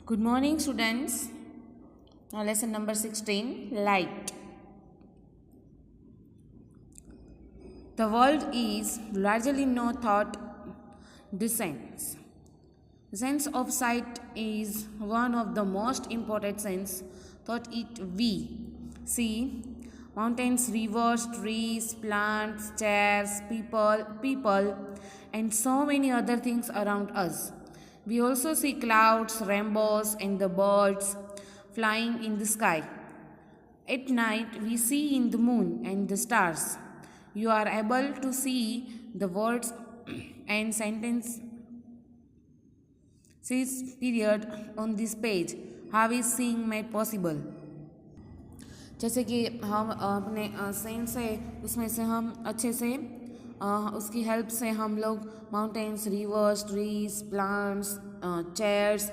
Good morning, students. Now, lesson number 16, light. The world is largely no thought descends. The sense of sight is one of the most important sense thought it we see mountains, rivers, trees, plants, chairs, people, and so many other things around us. We also see clouds, rainbows, and the birds flying in the sky. At night, we see in the moon and the stars. You are able to see the words and sentences period on this page. How is seeing made possible? जैसे कि हम अपने sense है उसमें से हम अच्छे से उसकी हेल्प से हम लोग mountains, reverse, trees, plants, chairs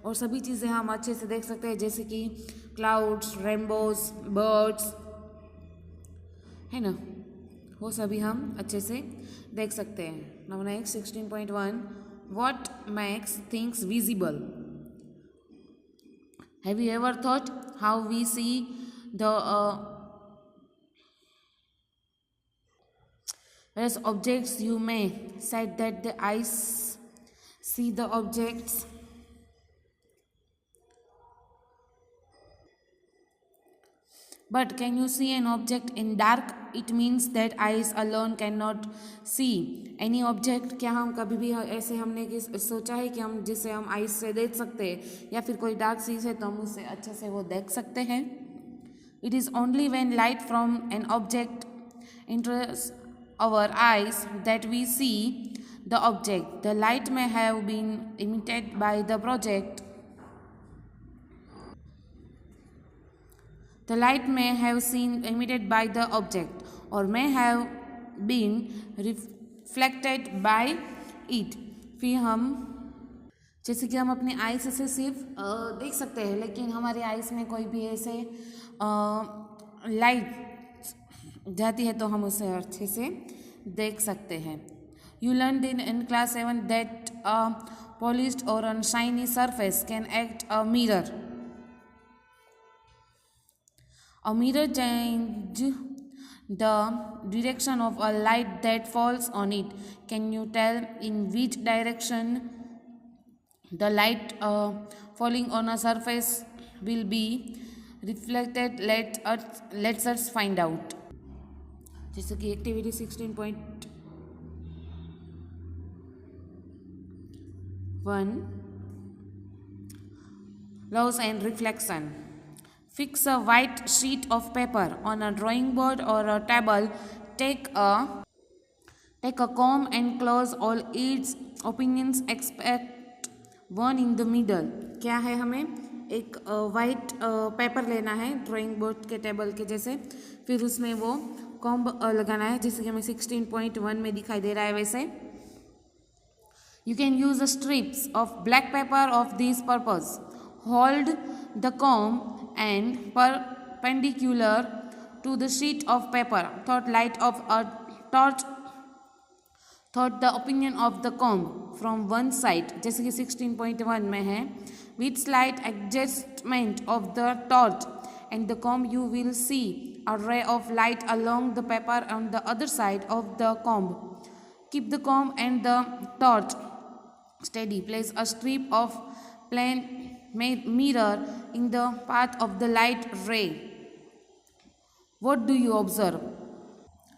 और सभी चीज़ें हम अच्छे से देख सकते हैं, जैसे कि क्लाउड्स, रेनबोज, बर्ड्स, है ना, वो सभी हम अच्छे से देख सकते हैं. Now next 16.1, what makes things visible. Have you ever thought how we see the whereas objects, you may said that the eyes see the objects, but can you see an object in dark? It means that eyes alone cannot see any object. क्या हम कभी भी ऐसे हमने सोचा है कि हम जिसे हम आइज से देख सकते हैं या फिर कोई डार्क चीज़ है तो हम उससे अच्छे से वो देख सकते हैं? It is only when light from an object enters our eyes that we see the object. The light may have been emitted by the project. The light may have been emitted by the object or may have been reflected by it. फिर हम जैसे कि हम अपनी eyes से सिर्फ देख सकते हैं, लेकिन हमारे आइज में कोई भी ऐसे लाइट जाती है तो हम उसे अच्छे से देख सकते हैं. You learn in class 7 that polished और an shiny surface can act a mirror. A mirror changes the direction of a light that falls on it. Can you tell in which direction the light falling on a surface will be reflected? Let's us find out. जैसे कि activity 16.1, laws and reflection. Fix a white sheet of paper on a drawing board or a table. Take a comb and close all its openings except one in the middle. क्या है, हमें एक white paper लेना है drawing board के table के जैसे, फिर उसमें वो कॉम्ब लगाना है जैसे कि हमें 16.1 में दिखाई दे रहा है वैसे. You can use the strips of black paper of this purpose. Hold the comb and perpendicular to the sheet of paper. Thought light of a torch. Thought the opinion of the comb from one side. जैसे कि 16.1 में है. With slight adjustment of the torch and the comb you will see a ray of light along the paper on the other side of the comb. Keep the comb and the torch steady. Place a strip of plain mirror in the path of the light ray. What do you observe?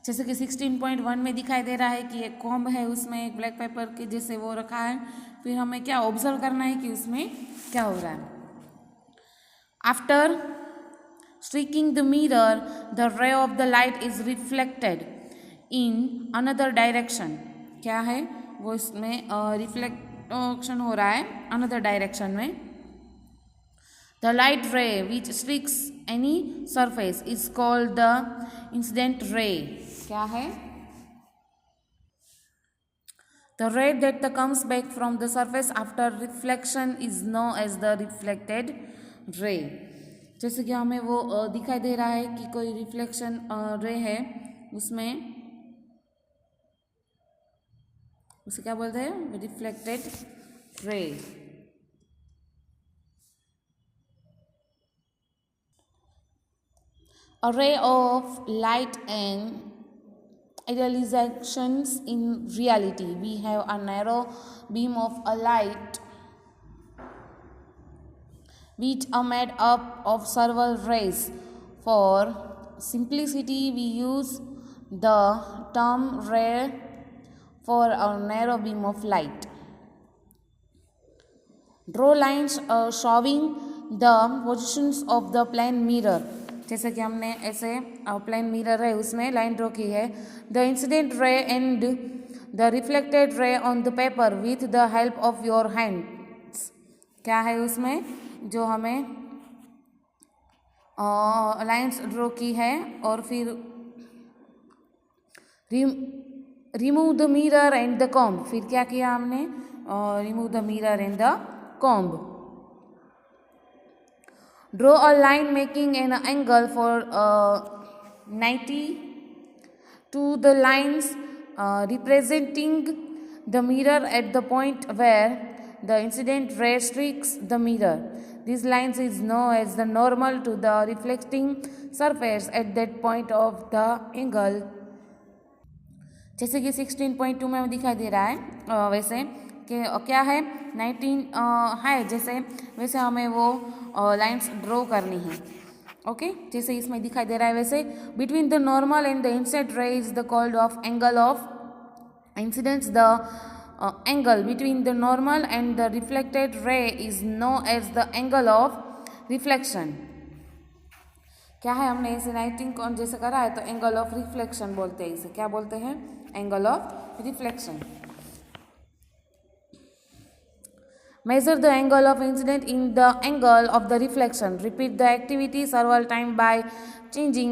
जैसे कि 16.1 में दिखाई दे रहा है कि एक comb है, उसमें एक ब्लैक पेपर के जैसे वो रखा है, फिर हमें क्या ऑब्जर्व करना है कि उसमें क्या हो रहा है. After streaking the mirror the रे of the light is reflected in another direction. क्या है वो, इसमें रिफ्लेक्शन हो रहा है अनदर डायरेक्शन में. The light ray which streaks any surface is called the incident ray. क्या है? The ray that comes back from the surface after reflection is known as the reflected ray. जैसे कि हमें वो दिखाई दे रहा है कि कोई रिफ्लेक्शन रे है, उसमें उसे क्या बोलते हैं? Reflected ray. A ray of light and idealizations in reality. We have a narrow beam of a light which are made up of several rays. For simplicity, we use the term ray for a narrow beam of light. Draw lines showing the positions of the plane mirror. जैसे कि हमने ऐसे plane mirror है उसमें line draw की है. The incident रे and the reflected रे on the paper with the help of your hands. क्या है उसमें जो हमें लाइन्स ड्रॉ की है और फिर remove the mirror and the comb. फिर क्या किया हमने? Remove the mirror and the comb. Draw a line making an angle for 90 to the lines representing the mirror at the point where the incident ray strikes the mirror. These lines is known as the normal to the reflecting surface at that point of the angle. जैसे कि 16.2 में दिखाई दे रहा है वैसे कि क्या है 19 है जैसे वैसे हमें वो लाइंस ड्रॉ करनी है. ओके जैसे इसमें दिखाई दे रहा है वैसे between the normal and the incident ray is the called of angle of incidence. The angle between the normal and the reflected ray is known as the angle of reflection. क्या है हमने इसे राइटिंग कौन जैसे करा है तो angle of reflection बोलते हैं. इसे क्या बोलते हैं? Angle of reflection. Measure the angle of incident in the angle of the reflection. Repeat the activity several times by changing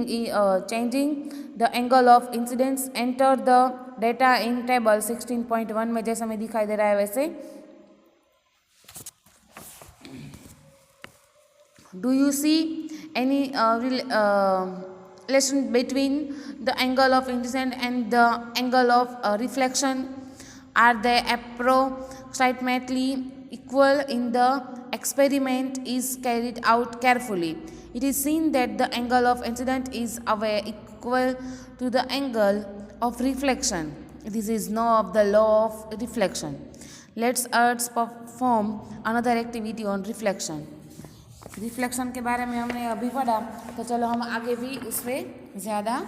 the angle of incidence. Enter the data in table 16.1 में जैसा हमें दिखाई दे रहा है वैसे. Do you see any relation between the angle of incident and the angle of reflection? Are they approximately equal in the experiment is carried out carefully? It is seen that the angle of incident is equal to the angle of reflection. This is known of the law of reflection. Let's perform another activity on reflection. Reflection के बारे में हमने अभी पढ़ा तो चलो हम आगे भी उसमें ज़्यादा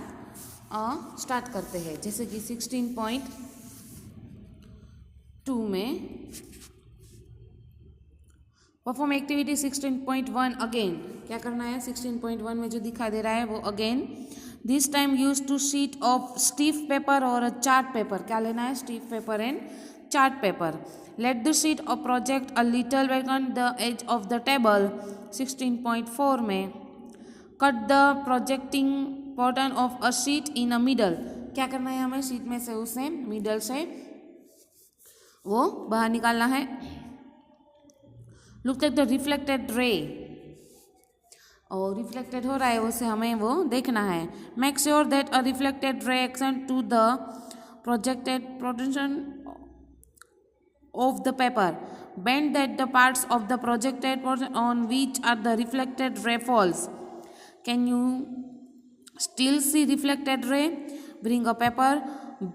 स्टार्ट करते हैं. जैसे कि 16.2 में परफॉर्म एक्टिविटी 16.1 अगेन. क्या करना है? 16.1 में जो दिखाई दे रहा है वो again. This time use two sheet of stiff paper और अ चार्ट पेपर. क्या लेना है? Stiff paper and chart paper. Let the sheet of project a little back the edge of the table. 16.4 में cut the projecting bottom of a sheet in a middle. क्या करना है हमें? Sheet में से उसे मिडल से वो बाहर निकालना है. लुक एट द रिफ्लेक्टेड रे. और रिफ्लेक्टेड हो रहा है उसे हमें वो देखना है. Make sure that a reflected ray extend to the projected portion of the paper. Bend that the parts of the projected portion on which are the reflected ray falls. Can you still see reflected ray? Bring a paper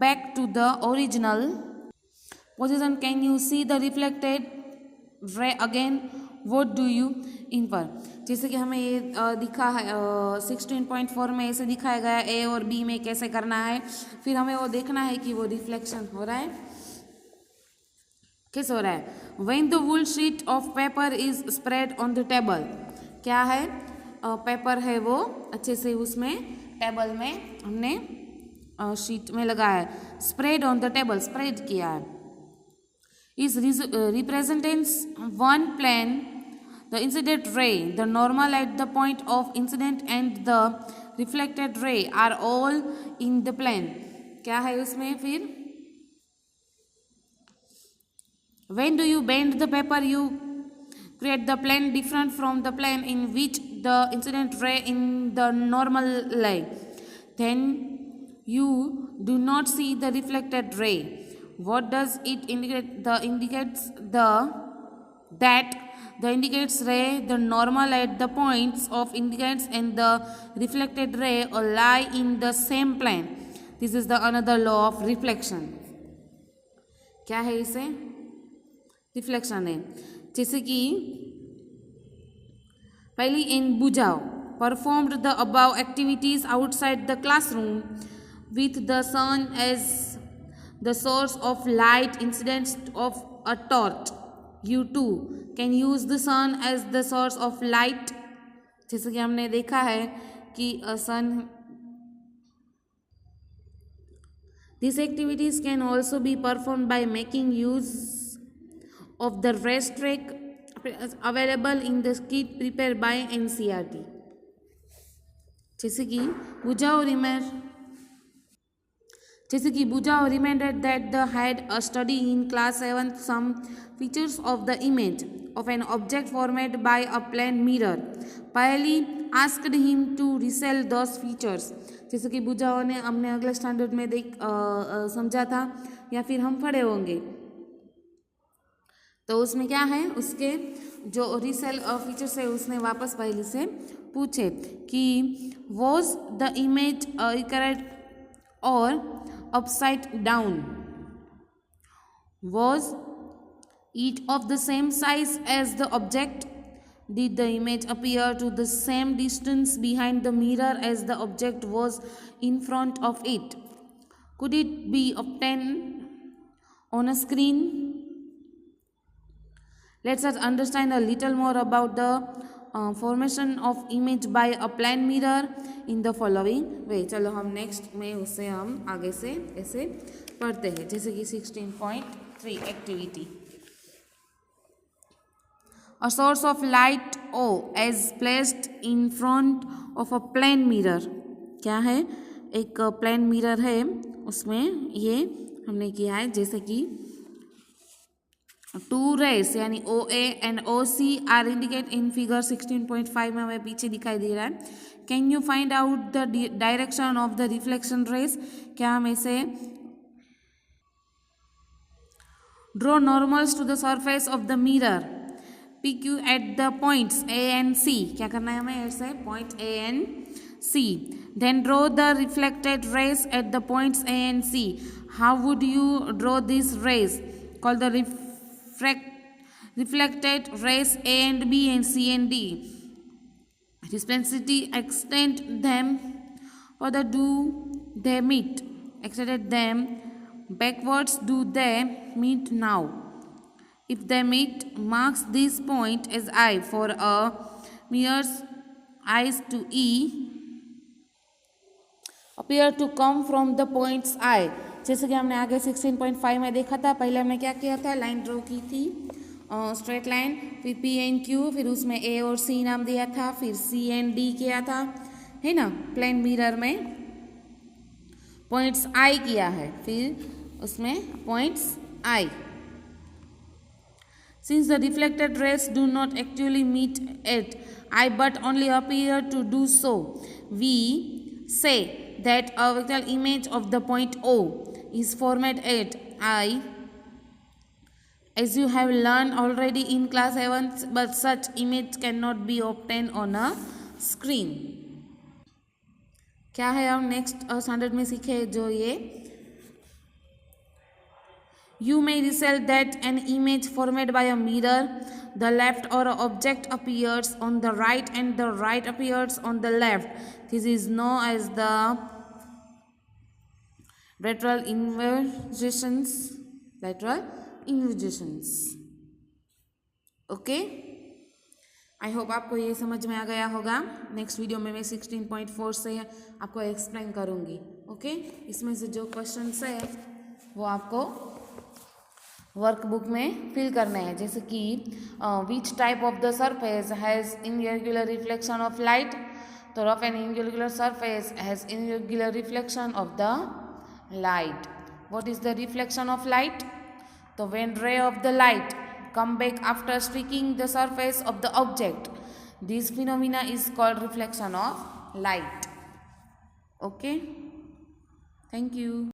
back to the original position. Can you see the reflected ray again? What do you infer? जैसे कि हमें ये दिखा है 16.4 में ऐसे दिखाया गया ए और बी में कैसे करना है. फिर हमें वो देखना है कि वो रिफ्लेक्शन हो रहा है कैसे हो रहा है. When the whole sheet of paper is spread on the table. क्या है? पेपर है वो अच्छे से उसमें टेबल में हमने शीट में लगाया है. Spread on the table spread किया है. is represents one plane, the incident ray, the normal at the point of incident and the reflected ray are all in the plane. क्या है उसमें फिर? When do you bend the paper, you create the plane different from the plane in which the incident ray in the normal lie. Then you do not see the reflected ray. What does it indicate? Indicates that the indicates ray, the normal at the points of indicates and the reflected ray lie in the same plane. This is the another law of reflection. क्या है इसे? Reflection है. जैसे कि पहली इन बुझाओ performed the above activities outside the classroom with the sun as the source of light incident of a torch. You too can use the sun as the source of light. जैसे कि हमने देखा है कि sun. These activities can also be performed by making use of the racetrack available in the kit prepared by NCERT. जैसे कि Bujao reminded that they had a study in class 7 some features of the image of an object formed by a plane mirror. Payali asked him to resell those features. जैसे कि बुझाओ ने हमने अगले standard में समझा था या फिर हम पढ़े होंगे. तो उसमें क्या है, उसके जो रीसेल फीचर्स है उसने वापस पहले से पूछे कि वॉज द इमेज करेक्ट और upside down, was it of the same size as the object, did the image appear to the same distance behind the mirror as the object was in front of it, could it be obtained on a screen. Let's understand a little more about the formation of image by a plane mirror in the following way. चलो हम next में उससे हम आगे से ऐसे पढ़ते हैं. जैसे कि 16.3 activity. A source of light O is placed in front of a plane mirror. क्या है, एक प्लेन मिरर है, उसमें ये हमने किया है. जैसे कि टू रेस यानी OA and OC are indicate in figure 16.5 में हमें पीछे दिखाई दे रहा है. Can you find out the direction of the reflection rays. क्या हम इसे draw normals to the surface of the mirror. PQ at the points A and C. क्या करना है हमें ऐसे point A and C. Then draw the reflected rays at the points A and C. How would you draw these rays? Call the reflected rays A and B and C and D. Respectively extend them or do they meet? Extended them backwards. Do they meet now? If they meet, marks this point as I for a mirror's eyes to E appear to come from the points I. जैसे कि हमने आगे 16.5 में देखा था. पहले हमने क्या किया था, लाइन ड्रॉ की थी, स्ट्रेट लाइन, फिर P एंड Q, फिर उसमें A और C नाम दिया था, फिर C एंड D किया था, है ना. प्लेन मिरर में पॉइंट्स I किया है, फिर उसमें points I. Since the reflected rays do not actually meet at I but only appear to do so, we say that a vector image of the point O is formed at I, as you have learned already in class 7, but such image cannot be obtained on a screen. क्या है हम next standard में सीखे जो ये You may resell that an image formed by a mirror, the left or object appears on the right and the right appears on the left. This is known as the lateral inversions. Okay? I hope आपको ये समझ में आ गया होगा. Next video में मैं 16.4 से आपको एक्सप्लेन करूँगी. ओके? इसमें से जो क्वेश्चंस है वो आपको वर्कबुक में फिल करने हैं. जैसे कि which type of the surface has irregular reflection of light. तो rough and irregular surface has irregular reflection of the light. What is the reflection of light? तो when ray of the light come back after streaking the surface of the object, this phenomena is called reflection of light. Okay, thank you.